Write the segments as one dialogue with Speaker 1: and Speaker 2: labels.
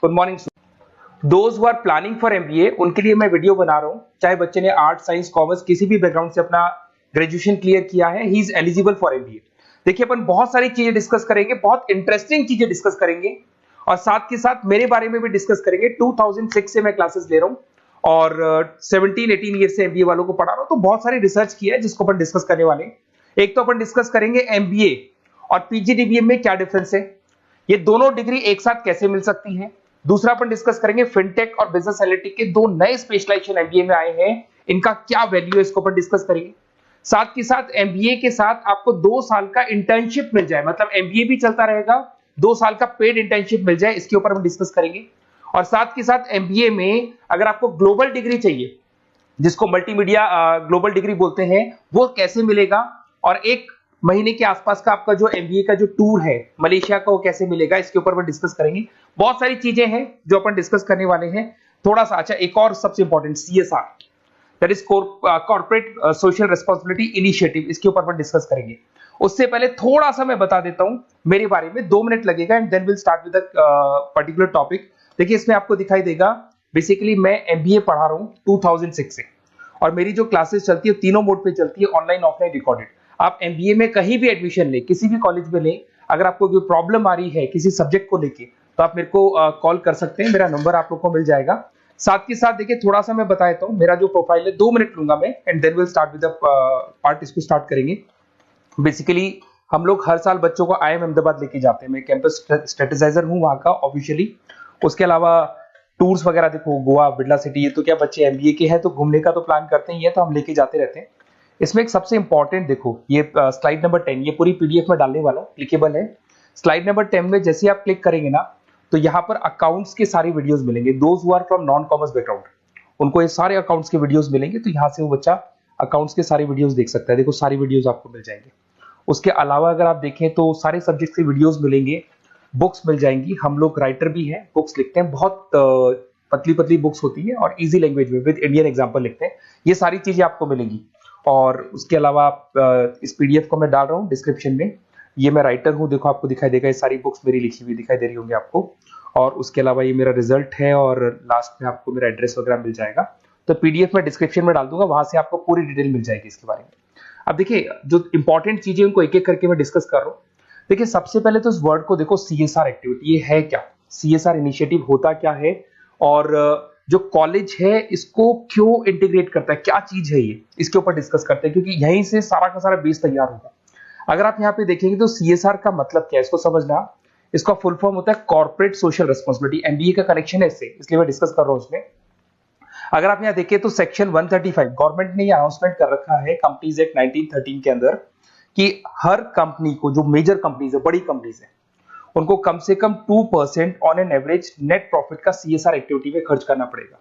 Speaker 1: Good morning. Those who are planning for MBA, उनके लिए मैं वीडियो बना रहा हूं। चाहे बच्चे ने आर्ट, साइंस, कॉमर्स किसी भी बैकग्राउंड से अपना ग्रेजुएशन क्लियर किया है, he is eligible for MBA. देखिए, अपन बहुत सारी चीजें डिस्कस करेंगे, बहुत इंटरेस्टिंग चीजें डिस्कस करेंगे और साथ के साथ मेरे बारे में भी डिस्कस करेंगे। 2006 से मैं क्लासेस ले रहा हूं और 17-18 ईयर से एमबीए वालों को पढ़ा रहा हूं, तो बहुत सारी रिसर्च की है जिसको अपन डिस्कस करने वाले हैं। एक तो अपन डिस्कस करेंगे एमबीए और पीजीडीबीएम में क्या डिफरेंस है, ये दोनों डिग्री एक साथ कैसे मिल सकती है। दूसरा अपन डिस्कस करेंगे फिनटेक और बिजनेस एनालिटिक के दो नए स्पेशलाइजेशन एमबीए में आए हैं, इनका क्या वैल्यू है, इसको अपन डिस्कस करेंगे। साथ के साथ एमबीए के साथ आपको 2 साल का इंटर्नशिप मिल जाए, मतलब एमबीए भी चलता रहेगा, 2 साल का पेड इंटर्नशिप मिल जाए, इसके ऊपर हम डिस्कस करेंगे। और साथ के साथ एमबीए में अगर आपको ग्लोबल डिग्री चाहिए, जिसको मल्टीमीडिया ग्लोबल डिग्री बोलते हैं, वो कैसे मिलेगा, और 1 महीने के आसपास का आपका जो एमबीए का जो टूर है मलेशिया का, वो कैसे मिलेगा, इसके ऊपर अपन डिस्कस करेंगे। बहुत सारी चीजें हैं जो अपन डिस्कस करने वाले हैं। थोड़ा सा अच्छा, एक और सबसे important CSR, that is corporate social responsibility initiative, इसके ऊपर अपन डिस्कस करेंगे। उससे पहले थोड़ा सा मैं बता देता हूं मेरे बारे में, 2 मिनट लगेगा and then will start with particular topic. देखिए, इसमें आपको दिखाई देगा बेसिकली मैं एमबीए पढ़ा रहा हूं 2006 से, और मेरी जो क्लासेस चलती है तीनों मोड पे चलती है, ऑनलाइन, ऑफलाइन, रिकॉर्डेड। आप एमबीए में कहीं भी एडमिशन लें, किसी भी कॉलेज में लें, अगर आपको कोई प्रॉब्लम आ रही है किसी सब्जेक्ट को लेके, तो आप मेरे को कॉल कर सकते हैं, मेरा नंबर आप लोग को मिल जाएगा। साथ के साथ देखिए, थोड़ा सा मैं बता देता हूं, मेरा जो प्रोफाइल है 2 मिनट लूंगा मैं and then will start with the part, इसको स्टार्ट करेंगे। बेसिकली हम लोग हर साल बच्चों को आईएम अहमदाबाद लेके जाते हैं, मैं कैंपस स्ट्रेटेजाइजर हूं वहां का ऑफिशियली। उसके अलावा टूर्स वगैरह, देखो गोवा, बिरला सिटी, ये तो क्या बच्चे एमबीए के हैं तो घूमने का तो प्लान करते ही है, तो हम लेके जाते रहते हैं। इसमें एक सबसे इंपॉर्टेंट, देखो ये स्लाइड नंबर 10, ये पूरी पीडीएफ में डालने वाला हूं, क्लिकेबल है। स्लाइड नंबर 10 में जैसे आप क्लिक करेंगे ना, तो यहाँ पर अकाउंट्स के सारे वीडियोस मिलेंगे। Those who are from non commerce background, उनको ये सारे अकाउंट्स के वीडियोस मिलेंगे, तो यहाँ से वो बच्चा अकाउंट्स के सारे वीडियोस देख सकता है। देखो, सारी वीडियोस आपको मिल जाएंगे। उसके अलावा अगर आप देखें तो सारे सब्जेक्ट के वीडियोस मिलेंगे, बुक्स मिल जाएंगी। हम लोग राइटर भी हैं, बुक्स लिखते हैं, बहुत पतली पतली बुक्स होती है और इजी लैंग्वेज में विद इंडियन एग्जांपल लिखते हैं। ये सारी चीजें आपको मिलेंगी। और उसके अलावा इस पीडीएफ को मैं डाल रहा हूँ डिस्क्रिप्शन में, ये मैं राइटर हूँ, देखो आपको दिखाई देगा, ये सारी बुक्स मेरी लिखी हुई दिखाई दे रही होंगी आपको। और उसके अलावा ये मेरा रिजल्ट है और लास्ट में आपको मेरा एड्रेस वगैरह मिल जाएगा। तो पीडीएफ में डिस्क्रिप्शन में डाल दूंगा, वहां से आपको पूरी डिटेल मिल जाएगी इसके बारे में। अब देखिए, जो इंपॉर्टेंट चीजें उनको एक एक करके मैं डिस्कस कर रहा हूँ। देखिए, सबसे पहले तो इस वर्ड को देखो, सीएसआर एक्टिविटी, ये है क्या, सीएसआर इनिशिएटिव होता क्या है, और जो कॉलेज है इसको क्यों इंटीग्रेट करता है, क्या चीज है ये, इसके ऊपर डिस्कस करते हैं, क्योंकि यहीं से सारा का सारा बेस तैयार होगा। अगर आप यहाँ पे देखेंगे तो सीएसआर का मतलब क्या है, इसको समझना। इसका फुल फॉर्म होता है कॉर्पोरेट सोशल रिस्पांसिबिलिटी। एमबीए का कनेक्शन है इससे, इसलिए मैं डिस्कस कर रहा हूँ उसमें। अगर आप यहाँ देखिए तो सेक्शन 135, गवर्नमेंट ने ये अनाउंसमेंट कर रखा है कंपनीज एक्ट 1913 के अंदर, कि हर कंपनी को, जो मेजर कंपनीज है, बड़ी कंपनीज है, उनको कम से कम 2% on an average net profit का सीएसआर एक्टिविटी में खर्च करना पड़ेगा।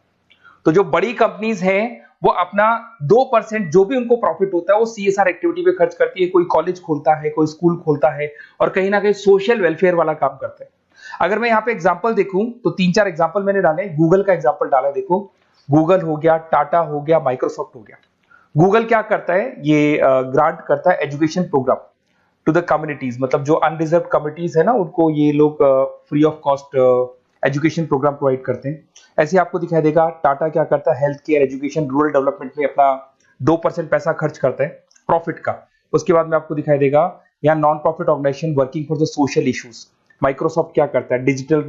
Speaker 1: तो जो बड़ी कंपनीज हैं वो अपना 2% जो भी उनको प्रॉफिट होता है वो सीएसआर एक्टिविटी पे खर्च करती है। कोई कॉलेज खोलता है, कोई स्कूल खोलता है, और कहीं ना कहीं सोशल वेलफेयर वाला काम करता है। अगर मैं यहाँ पे एग्जांपल देखूं तो 3-4 एग्जांपल मैंने डाले। गूगल का एग्जांपल डाला, देखो गूगल हो गया, टाटा हो गया, माइक्रोसॉफ्ट हो गया। गूगल क्या करता है, ये ग्रांट करता है education programme to the communities, मतलब जो अनरिजर्व कम्युनिटीज है ना, उनको ये लोग free of cost education programme provide करते हैं। ऐसे आपको दिखाई देगा टाटा क्या करता है, health care, education, rural development में अपना 2% पैसा खर्च करता है प्रॉफिट का। उसके बाद में आपको दिखाई देगा यहाँ non profit organisation working for the social issues. Microsoft क्या करता है, डिजिटल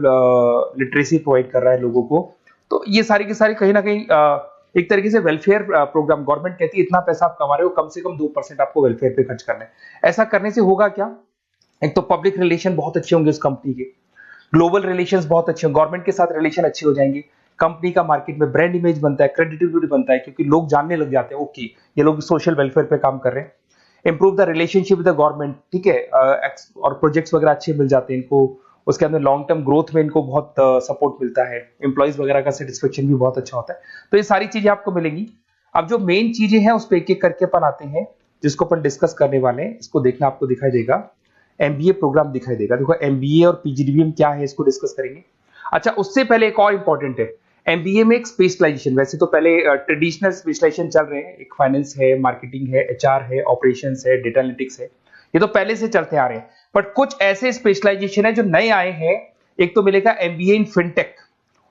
Speaker 1: लिटरेसी प्रोवाइड कर रहा है लोगों को। तो ये सारी की सारी कहीं ना कहीं एक तरीके से वेलफेयर प्रोग्राम। गवर्नमेंट कहती है इतना पैसा आप कमा रहे हो, कम से कम 2% आपको वेलफेयर पे खर्च करना है। ऐसा करने से होगा क्या, एक तो पब्लिक रिलेशन बहुत अच्छे होंगे उस कंपनी के, ग्लोबल रिलेशंस बहुत अच्छे होंगे, गवर्नमेंट के साथ रिलेशन अच्छे हो जाएंगे, कंपनी का मार्केट में ब्रांड इमेज बनता है, क्रेडिबिलिटी बनता है, क्योंकि लोग जानने लग जाते हैं ओके ये लोग सोशल वेलफेयर पे काम कर रहे हैं। Improve the relationship with the government, ठीक है, और प्रोजेक्ट्स वगैरह अच्छे मिल जाते हैं इनको। उसके अंदर लॉन्ग टर्म ग्रोथ में इनको बहुत सपोर्ट मिलता है, एम्प्लॉइज वगैरह का सेटिस्फेक्शन भी बहुत अच्छा होता है। तो ये सारी चीजें आपको मिलेंगी। अब जो मेन चीजें हैं उस पर एक एक करके अपन आते हैं, जिसको अपन डिस्कस करने वाले हैं। इसको देखना, आपको दिखाई देगा एमबीए प्रोग्राम दिखाई देगा। देखो एमबीए और पीजीडीबीएम क्या है, इसको डिस्कस करेंगे। अच्छा, उससे पहले एक और इंपॉर्टेंट है, एमबीए में एक स्पेशलाइजेशन, वैसे तो पहले ट्रेडिशनल स्पेशलाइजेशन चल रहे हैं, एक फाइनेंस है, मार्केटिंग है, एचआर है, ऑपरेशंस है, डेटा एनालिटिक्स है, ये तो पहले से चलते आ रहे हैं। बट कुछ ऐसे स्पेशलाइजेशन है जो नए आए हैं। एक तो मिलेगा एमबीए इन फिनटेक,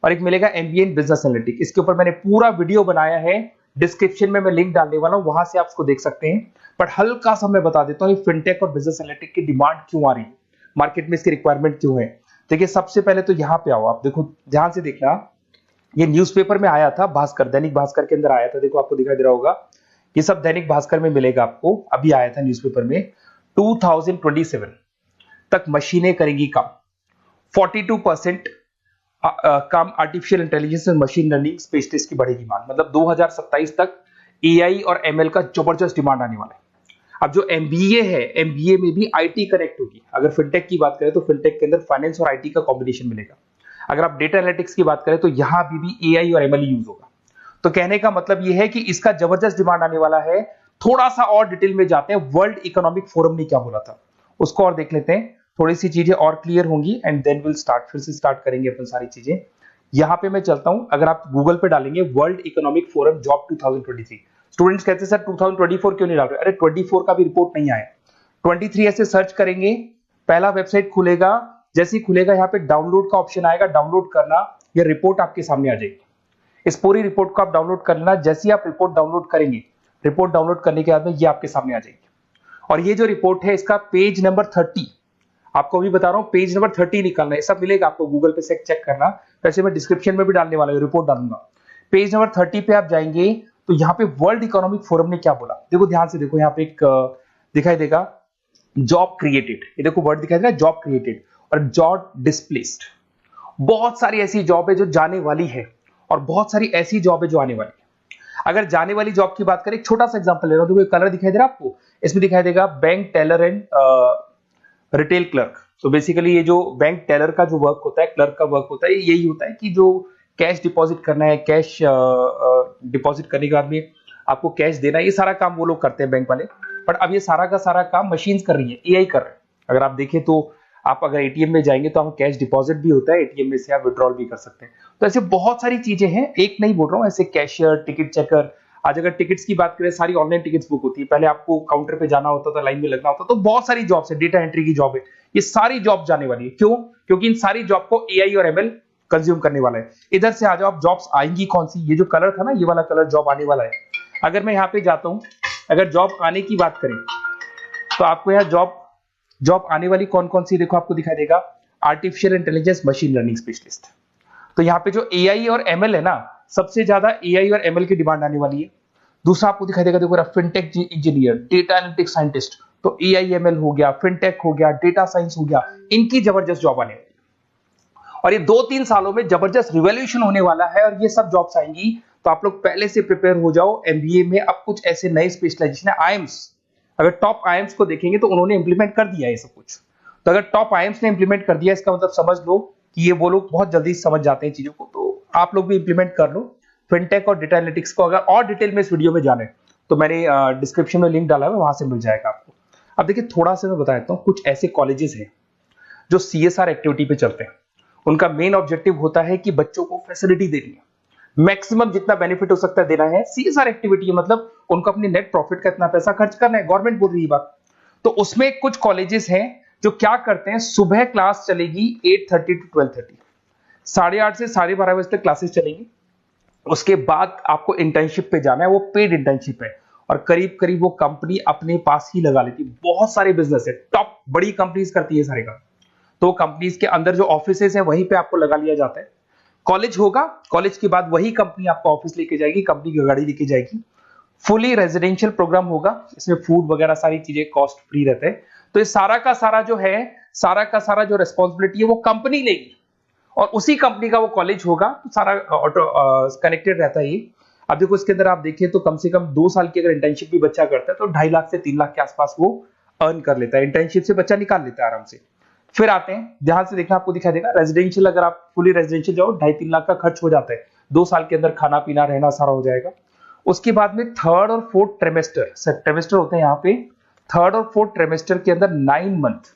Speaker 1: और एक मिलेगा एमबीए इन बिजनेस एनालिटिक्स। इसके ऊपर मैंने पूरा वीडियो बनाया है, डिस्क्रिप्शन में मैं लिंक डालने वाला हूं, वहां से आप उसको देख सकते हैं। बट हल्का सा मैं बता देता हूं ये फिनटेक और बिजनेस एनालिटिक्स की डिमांड क्यों आ रही है, मार्केट में इसकी रिक्वायरमेंट क्यों है। देखिए सबसे पहले तो यहाँ पे आओ, आप देखो ध्यान से देखना, ये न्यूज़पेपर में आया था, भास्कर, दैनिक भास्कर के अंदर आया था, देखो आपको दिखाई दे रहा होगा, ये सब दैनिक भास्कर में मिलेगा आपको, अभी आया था न्यूज़पेपर में। 2027 तक मशीनें करेंगी काम, 42% काम आर्टिफिशियल इंटेलिजेंस और मशीन लर्निंग स्पेशलिस्ट की बढ़ेगी मांग, मतलब 2027 तक एआई और एमएल का जबरदस्त डिमांड आने वाला है। अब जो एमबीए है, एमबीए में भी आईटी कनेक्ट होगी। अगर फिनटेक की बात करें तो फिनटेक के अंदर फाइनेंस और आईटी का कॉम्बिनेशन मिलेगा। अगर आप डेटा एनालिटिक्स की बात करें तो यहां भी एआई और एमएल यूज होगा। तो कहने का मतलब यह है कि इसका जबरदस्त डिमांड आने वाला है। थोड़ा सा और डिटेल में जाते हैं, वर्ल्ड इकोनॉमिक फोरम ने क्या बोला था उसको और देख लेते हैं, थोड़ी सी चीजें और क्लियर होंगी एंड देन विल स्टार्ट, फिर से स्टार्ट करेंगे अपन सारी चीजें। यहां पे मैं चलता हूं, अगर आप गूगल पे डालेंगे world economic forum job 2023, students कहते हैं सर 2024 क्यों नहीं डाल रहे, अरे 24 का भी रिपोर्ट नहीं आया, 23 ऐसे सर्च करेंगे, पहला वेबसाइट खुलेगा, जैसे ही खुलेगा यहाँ पे डाउनलोड का ऑप्शन आएगा, डाउनलोड करना, ये रिपोर्ट आपके सामने आ जाएगी। इस पूरी रिपोर्ट को आप डाउनलोड कर लेना, जैसे ही आप रिपोर्ट डाउनलोड करेंगे, रिपोर्ट डाउनलोड करने के बाद में ये आपके सामने आ जाएगी। और ये जो रिपोर्ट है इसका पेज नंबर 30, आपको भी बता रहा हूं पेज नंबर 30 निकालना है, सब मिलेगा आपको गूगल पे से चेक करना, वैसे मैं डिस्क्रिप्शन में भी डालने वाला हूं, रिपोर्ट डालूंगा। पेज नंबर 30 पे आप जाएंगे तो यहाँ पे वर्ल्ड इकोनॉमिक फोरम ने क्या बोला, देखो ध्यान से देखो, यहाँ पे एक दिखाई देगा जॉब क्रिएटेड, ये देखो वर्ड दिखाई दे रहा है जॉब क्रिएटेड और जॉब डिस्प्लेस्ड। बहुत सारी ऐसी जॉब है जो जाने वाली है और बहुत सारी ऐसी जॉब है जो आने वाली है। अगर जाने वाली जॉब की बात करें, एक छोटा सा एग्जांपल ले रहा हूं, देखो कलर दिखाई दे रहा है आपको, इसमें दिखाई देगा bank teller and retail clerk. तो बेसिकली ये जो बैंक टेलर का जो वर्क होता है, क्लर्क का वर्क होता है, यही होता है कि जो कैश डिपॉजिट करना है, कैश डिपॉजिट करने के बाद में आपको कैश देना है, ये सारा काम वो लोग करते हैं बैंक वाले। बट अब ये सारा का सारा काम मशीन्स कर रही है, एआई कर रहे हैं। अगर आप देखें तो आप अगर एटीएम में जाएंगे तो आपको कैश डिपॉजिट भी होता है, एटीएम में से आप विड्रॉल भी कर सकते हैं। तो ऐसे बहुत सारी चीजें हैं, एक नहीं बोल रहा हूँ, ऐसे कैशियर, टिकट चेकर, आज अगर टिकट्स की बात करें सारी ऑनलाइन टिकट्स बुक होती है, पहले आपको काउंटर पे जाना होता था, लाइन में लगना होता, तो बहुत सारी जॉब्स है, डेटा एंट्री की जॉब है, ये सारी जॉब जाने वाली है। क्यों? क्योंकि इन सारी जॉब को एआई और एमएल कंज्यूम करने वाला है। इधर से आ जाओ, आप जॉब्स आएंगी कौन सी, ये जो कलर था ना, ये वाला कलर जॉब आने वाला है। अगर मैं यहाँ पे जाता हूँ, अगर जॉब आने की बात करें तो आपको यहाँ जॉब आने वाली कौन कौन सी, देखो आपको दिखाई देगा artificial intelligence machine learning specialist. तो यहाँ पे जो एआई और एमएल है ना, सबसे ज्यादा एआई और एमएल की डिमांड आने वाली है। दूसरा आपको दिखाई देगा, देखो fintech engineer, data analytics scientist, तो एआई एमएल हो गया, फिनटेक हो गया, डेटा साइंस हो गया, इनकी जबरदस्त जॉब आने वाली है। और ये 2-3 सालों में जबरदस्त रिवॉल्यूशन होने वाला है और ये सब जॉब्स आएंगी। तो आप लोग पहले से प्रिपेयर हो जाओ। एमबीए में अब कुछ ऐसे नए स्पेशलाइजेशन है, आईएम्स, अगर टॉप आईएम्स को देखेंगे तो उन्होंने इंप्लीमेंट कर दिया है ये सब कुछ। तो अगर टॉप आईएम्स ने इंप्लीमेंट कर दिया, इसका मतलब समझ लो कि ये वो लोग बहुत जल्दी समझ जाते हैं चीजों को, तो आप लोग भी इंप्लीमेंट कर लो फिनटेक और डेटा एनालिटिक्स को। अगर और डिटेल में इस वीडियो में जाने तो मैंने डिस्क्रिप्शन में लिंक डाला है, वहां से मिल जाएगा आपको। अब देखिए थोड़ा सा मैं बता देता हूँ, कुछ ऐसे कॉलेजेस हैं जो सीएसआर एक्टिविटी पे चलते हैं। उनका मेन ऑब्जेक्टिव होता है कि बच्चों को फैसिलिटी देनी है, मैक्सिमम जितना बेनिफिट हो सकता है देना है। सीएसआर एक्टिविटी मतलब उनको अपने नेट प्रॉफिट का इतना पैसा खर्च करना है, गवर्नमेंट बोल रही है बात। तो उसमें कुछ कॉलेजेस हैं जो क्या करते हैं, सुबह क्लास चलेगी 8:30 to 12:30, 8:30 से 12:30 बजे तक क्लासेस चलेंगी। उसके बाद आपको इंटर्नशिप पे जाना है, वो पेड इंटर्नशिप है और करीब करीब वो कंपनी अपने पास ही लगा लेती है। बहुत सारे बिजनेस है, टॉप बड़ी कंपनीज करती है सारे काम। तो कंपनीज के अंदर जो ऑफिसेज हैं वहीं पे आपको लगा लिया जाता है। कॉलेज होगा, कॉलेज के बाद वही कंपनी आपको ऑफिस लेके जाएगी, कंपनी की गाड़ी लेके जाएगी। फुली रेजिडेंशियल प्रोग्राम होगा, इसमें फूड वगैरह सारी चीजें कॉस्ट फ्री रहते हैं। तो ये सारा का सारा जो है, सारा का सारा जो रेस्पॉन्सिबिलिटी है वो कंपनी लेगी और उसी कंपनी का वो कॉलेज होगा। तो सारा ऑटो कनेक्टेड रहता है ये। अब देखो इसके अंदर आप देखिए तो कम से कम 2 साल की अगर इंटर्नशिप भी बच्चा करता है तो 2.5 लाख से 3 लाख के आसपास वो अर्न कर लेता है, इंटर्नशिप से बच्चा निकाल लेता है आराम से। फिर आते हैं, ध्यान से देखना, आपको दिखाई देगा रेजिडेंशियल, अगर आप फुली रेजिडेंशियल जाओ 2.5-3 लाख का खर्च हो जाता है, 2 साल के अंदर खाना पीना रहना सारा हो जाएगा। उसके बाद में 3rd और 4th ट्रेमेस्टर होते हैं यहाँ पे। 3rd और 4th ट्रेमेस्टर के अंदर 9 मंथ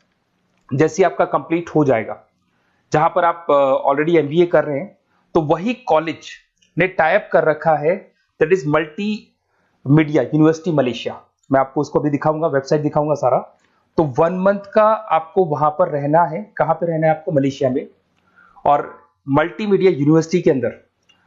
Speaker 1: जैसे आपका कंप्लीट हो जाएगा, जहां पर आप ऑलरेडी एमबीए कर रहे हैं, तो वही कॉलेज ने टाइप कर रखा है, that is multi media university Malaysia. मैं आपको उसको भी दिखाऊंगा, वेबसाइट दिखाऊंगा सारा। तो 1 मंथ का आपको वहां पर रहना है। कहां पे रहना है आपको? मलेशिया में। और मल्टीमीडिया यूनिवर्सिटी के अंदर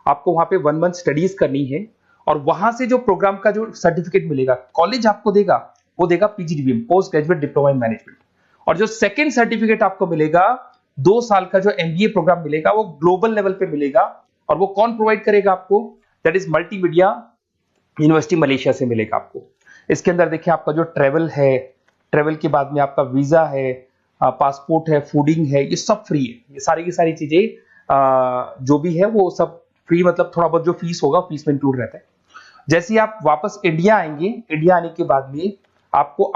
Speaker 1: आपको वहां पे 1 मंथ स्टडीज करनी है और वहां से जो प्रोग्राम का जो सर्टिफिकेट मिलेगा कॉलेज आपको देगा, वो देगा PGDBM, post graduate diploma in management. और जो सेकंड सर्टिफिकेट आपको मिलेगा 2 साल का जो एमबीए प्रोग्राम मिलेगा वो ग्लोबल लेवल पे मिलेगा। और वो कौन प्रोवाइड करेगा आपको? That is multimedia university Malaysia से मिलेगा आपको। इसके अंदर देखिए आपका जो ट्रेवल है, ट्रेवल के बाद में आपका वीजा है, पासपोर्ट है, फूडिंग है, ये सब फ्री है। ये सारी की सारी चीजें जो भी है वो सब फ्री, मतलब थोड़ा बहुत जो फीस होगा फीस में इंक्लूड रहता है। जैसे ही आप वापस इंडिया आएंगे, इंडिया आने के बाद में आपको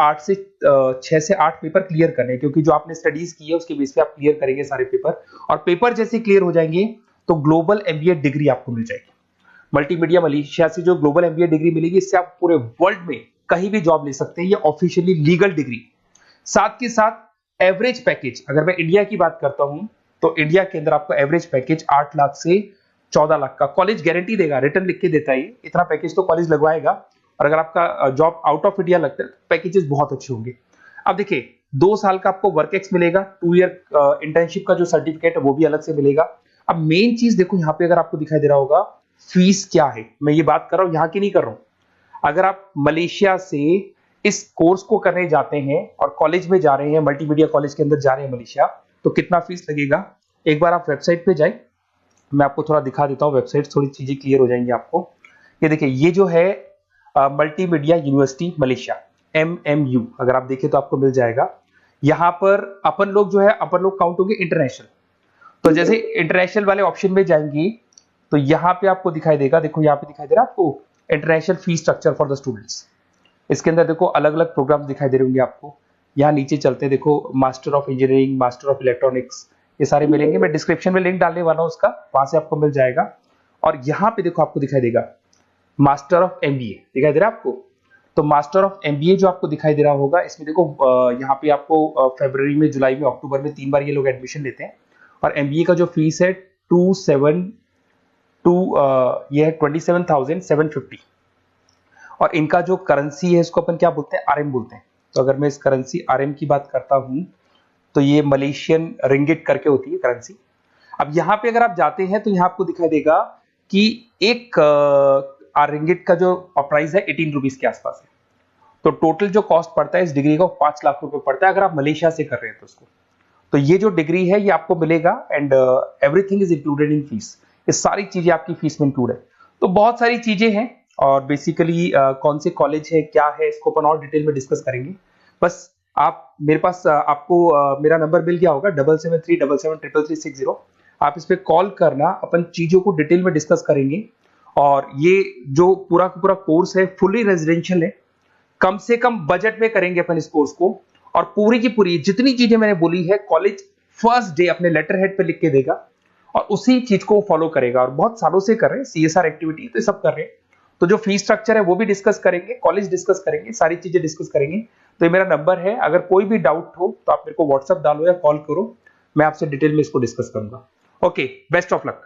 Speaker 1: 6 से 8 पेपर क्लियर करने हैं, क्योंकि जो आपने स्टडीज की है उसके बेस पे आप क्लियर करेंगे सारे पेपर। और पेपर जैसे क्लियर हो जाएंगे तो ग्लोबल एमबीए डिग्री आपको मिल जाएगी। मल्टीमीडिया मलेशिया से जो ग्लोबल एमबीए डिग्री मिलेगी, इससे आप पूरे वर्ल्ड में कहीं भी जॉब ले सकते हैं। ये ऑफिशियली लीगल डिग्री। साथ के साथ एवरेज पैकेज, अगर मैं इंडिया की बात करता हूं तो इंडिया के अंदर आपको एवरेज पैकेज 8 लाख से 14 लाख का कॉलेज गारंटी देगा, रिटर्न लिख के देता है। इतना पैकेज तो कॉलेज लगवाएगा। और अगर आपका जॉब आउट ऑफ इंडिया लगता है तो पैकेजेस बहुत अच्छे होंगे। अब देखिए 2 साल का आपको वर्क एक्स मिलेगा, 2 ईयर इंटर्नशिप का जो सर्टिफिकेट है वो भी अलग से मिलेगा। अब मेन चीज देखो यहाँ पे, अगर आपको दिखाई दे रहा होगा फीस क्या है, मैं ये बात कर रहा हूं यहाँ की नहीं कर रहा हूं। अगर आप मलेशिया से इस कोर्स को करने जाते हैं और कॉलेज में जा रहे हैं, मल्टीमीडिया कॉलेज के अंदर जा रहे हैं मलेशिया, तो कितना फीस लगेगा? एक बार आप वेबसाइट पे जाए, मैं आपको थोड़ा दिखा देता हूँ वेबसाइट, थोड़ी चीजें क्लियर हो जाएंगी आपको। ये देखिए, ये जो है मल्टीमीडिया यूनिवर्सिटी मलेशिया MMU, अगर आप देखें तो आपको मिल जाएगा। यहाँ पर अपन लोग जो है, अपन लोग काउंट होंगे इंटरनेशनल। तो जैसे इंटरनेशनल वाले ऑप्शन में जाएंगे तो यहाँ पे आपको दिखाई देगा, देखो यहाँ पे दिखाई दे रहा है आपको international fee structure for the students. इसके अंदर देखो अलग अलग प्रोग्राम दिखाई दे रहे होंगे आपको। यहाँ नीचे चलते हैं, देखो master of engineering, master of electronics, ये सारे मिलेंगे। मैं डिस्क्रिप्शन में लिंक डालने वाला हूँ उसका, वहां से आपको मिल जाएगा। और यहाँ पे देखो आपको दिखाई देगा मास्टर ऑफ एमबीए, दिखाई दे रहा है आपको। तो मास्टर ऑफ एमबीए जो आपको दिखाई दे रहा होगा, इसमें देखो यहाँ पे आपको फरवरी में, जुलाई में, अक्टूबर में 3 बार ये लोग एडमिशन लेते हैं। और एमबीए का जो फीस है 27,750। और इनका जो करेंसी है इसको अपन क्या बोलते हैं? RM बोलते हैं। तो अगर मैं इस करेंसी RM की बात करता हूं तो ये मलेशियन रिंगिट करके होती है करेंसी। अब यहाँ पे अगर आप जाते हैं तो यहाँ आपको दिखाई देगा कि एक रिंगिट का जो प्राइस है 18 रुपीज के आसपास है। तो टोटल जो कॉस्ट पड़ता है इस डिग्री का 5 लाख रुपए पड़ता है, अगर आप मलेशिया से कर रहे हैं तो उसको। तो ये जो डिग्री है ये आपको मिलेगा and everything is included in fees. ये सारी चीजें आपकी फीस में इंक्लूड है। तो बहुत सारी चीजें हैं और बेसिकली कौन से कॉलेज है, क्या है, इसको अपन और डिटेल में डिस्कस करेंगे। बस आप मेरे पास आपको मेरा नंबर मिल गया होगा 7737773360। आप इस पे कॉल करना, अपन चीजों को डिटेल में डिस्कस करेंगे। और ये जो पूरा का पूरा कोर्स है फुली रेजिडेंशियल है, कम से कम बजट में करेंगे अपन इस कोर्स को। और पूरी की पूरी जितनी चीजें मैंने बोली है कॉलेज फर्स्ट डे अपने लेटर हेड पे लिख के देगा और उसी चीज को फॉलो करेगा। और बहुत सालों से कर रहे हैं, CSR एक्टिविटी तो सब कर रहे हैं। तो जो फीस स्ट्रक्चर है वो भी डिस्कस करेंगे, कॉलेज डिस्कस करेंगे, सारी चीजें डिस्कस करेंगे। तो ये मेरा नंबर है, अगर कोई भी डाउट हो तो आप मेरे को व्हाट्सएप डालो या कॉल करो, मैं आपसे डिटेल में इसको डिस्कस करूंगा। Okay, best of luck.